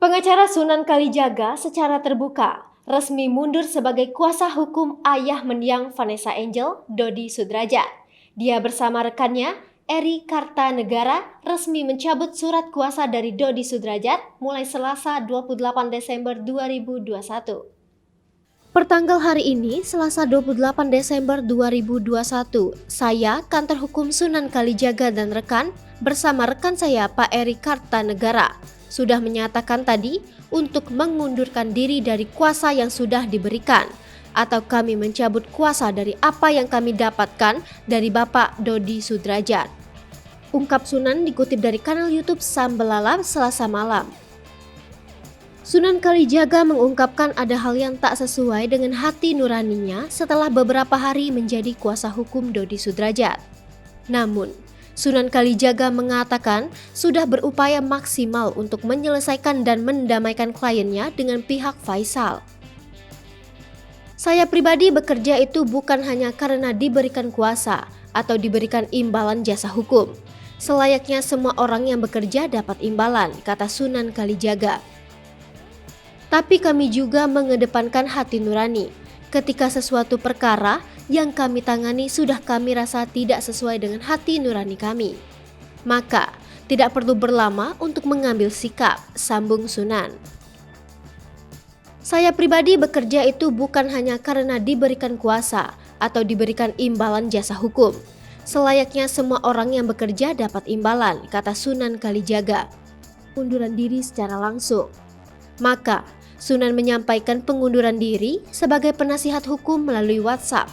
Pengacara Sunan Kalijaga secara terbuka resmi mundur sebagai kuasa hukum ayah mendiang Vanessa Angel, Dodi Sudrajat. Dia bersama rekannya, Eri Kartanegara, resmi mencabut surat kuasa dari Dodi Sudrajat mulai Selasa 28 Desember 2021. Pertanggal hari ini, Selasa 28 Desember 2021, saya, Kantor Hukum Sunan Kalijaga dan rekan, bersama rekan saya Pak Eri Kartanegara, sudah menyatakan tadi untuk mengundurkan diri dari kuasa yang sudah diberikan, atau kami mencabut kuasa dari apa yang kami dapatkan dari Bapak Dodi Sudrajat. Ungkap Sunan dikutip dari kanal YouTube Sambalala Selasa malam. Sunan Kalijaga mengungkapkan ada hal yang tak sesuai dengan hati nuraninya setelah beberapa hari menjadi kuasa hukum Dodi Sudrajat. Namun, Sunan Kalijaga mengatakan sudah berupaya maksimal untuk menyelesaikan dan mendamaikan kliennya dengan pihak Faisal. Saya pribadi bekerja itu bukan hanya karena diberikan kuasa atau diberikan imbalan jasa hukum. Selayaknya semua orang yang bekerja dapat imbalan, kata Sunan Kalijaga. Tapi kami juga mengedepankan hati nurani. Ketika sesuatu perkara yang kami tangani sudah kami rasa tidak sesuai dengan hati nurani kami, maka tidak perlu berlama untuk mengambil sikap, sambung Sunan. Saya pribadi bekerja itu bukan hanya karena diberikan kuasa atau diberikan imbalan jasa hukum. Selayaknya semua orang yang bekerja dapat imbalan, kata Sunan Kalijaga. Unduran diri secara langsung. Maka, Sunan menyampaikan pengunduran diri sebagai penasihat hukum melalui WhatsApp.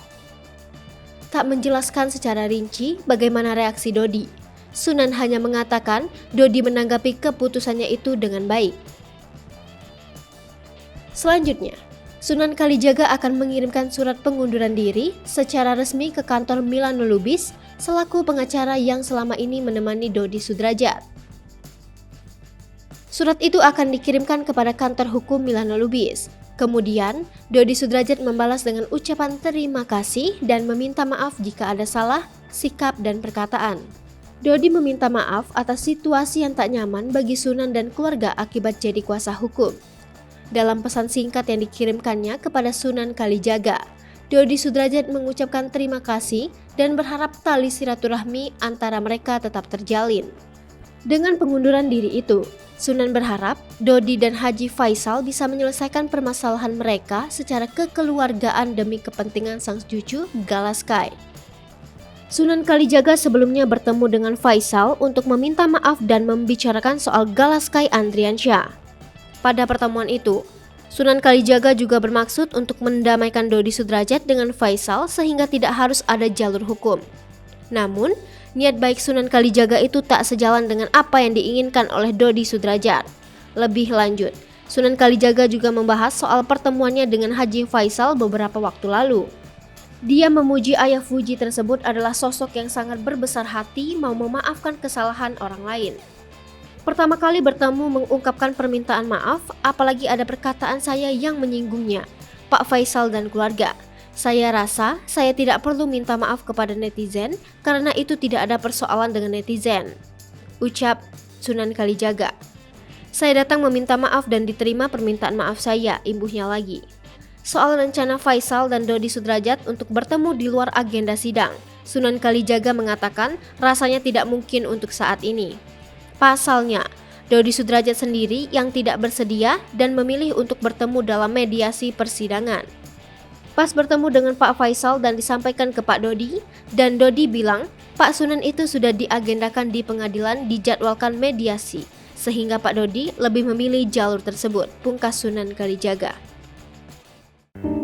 Tak menjelaskan secara rinci bagaimana reaksi Dodi. Sunan hanya mengatakan Dodi menanggapi keputusannya itu dengan baik. Selanjutnya, Sunan Kalijaga akan mengirimkan surat pengunduran diri secara resmi ke kantor Milano Lubis selaku pengacara yang selama ini menemani Dodi Sudrajat. Surat itu akan dikirimkan kepada kantor hukum Milano Lubis. Kemudian, Dodi Sudrajat membalas dengan ucapan terima kasih dan meminta maaf jika ada salah, sikap, dan perkataan. Dodi meminta maaf atas situasi yang tak nyaman bagi Sunan dan keluarga akibat jadi kuasa hukum. Dalam pesan singkat yang dikirimkannya kepada Sunan Kalijaga, Dodi Sudrajat mengucapkan terima kasih dan berharap tali silaturahmi antara mereka tetap terjalin. Dengan pengunduran diri itu, Sunan berharap Dodi dan Haji Faisal bisa menyelesaikan permasalahan mereka secara kekeluargaan demi kepentingan sang cucu Galaskai. Sunan Kalijaga sebelumnya bertemu dengan Faisal untuk meminta maaf dan membicarakan soal Galaskai Andriansyah. Pada pertemuan itu, Sunan Kalijaga juga bermaksud untuk mendamaikan Dodi Sudrajat dengan Faisal sehingga tidak harus ada jalur hukum. Namun, niat baik Sunan Kalijaga itu tak sejalan dengan apa yang diinginkan oleh Dodi Sudrajat. Lebih lanjut, Sunan Kalijaga juga membahas soal pertemuannya dengan Haji Faisal beberapa waktu lalu. Dia memuji ayah Fuji tersebut adalah sosok yang sangat berbesar hati mau memaafkan kesalahan orang lain. Pertama kali bertemu mengungkapkan permintaan maaf, apalagi ada perkataan saya yang menyinggungnya, Pak Faisal dan keluarga. Saya rasa saya tidak perlu minta maaf kepada netizen karena itu tidak ada persoalan dengan netizen, ucap Sunan Kalijaga. Saya datang meminta maaf dan diterima permintaan maaf saya, imbuhnya lagi. Soal rencana Faisal dan Dodi Sudrajat untuk bertemu di luar agenda sidang, Sunan Kalijaga mengatakan rasanya tidak mungkin untuk saat ini. Pasalnya, Dodi Sudrajat sendiri yang tidak bersedia dan memilih untuk bertemu dalam mediasi persidangan. Pas bertemu dengan Pak Faisal dan disampaikan ke Pak Dodi, dan Dodi bilang Pak Sunan itu sudah diagendakan di pengadilan dijadwalkan mediasi, sehingga Pak Dodi lebih memilih jalur tersebut, pungkas Sunan Kalijaga.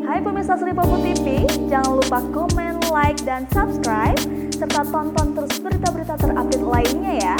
Hai pemirsa Sri Popo TV, jangan lupa komen, like, dan subscribe, serta tonton terus berita-berita terupdate lainnya ya.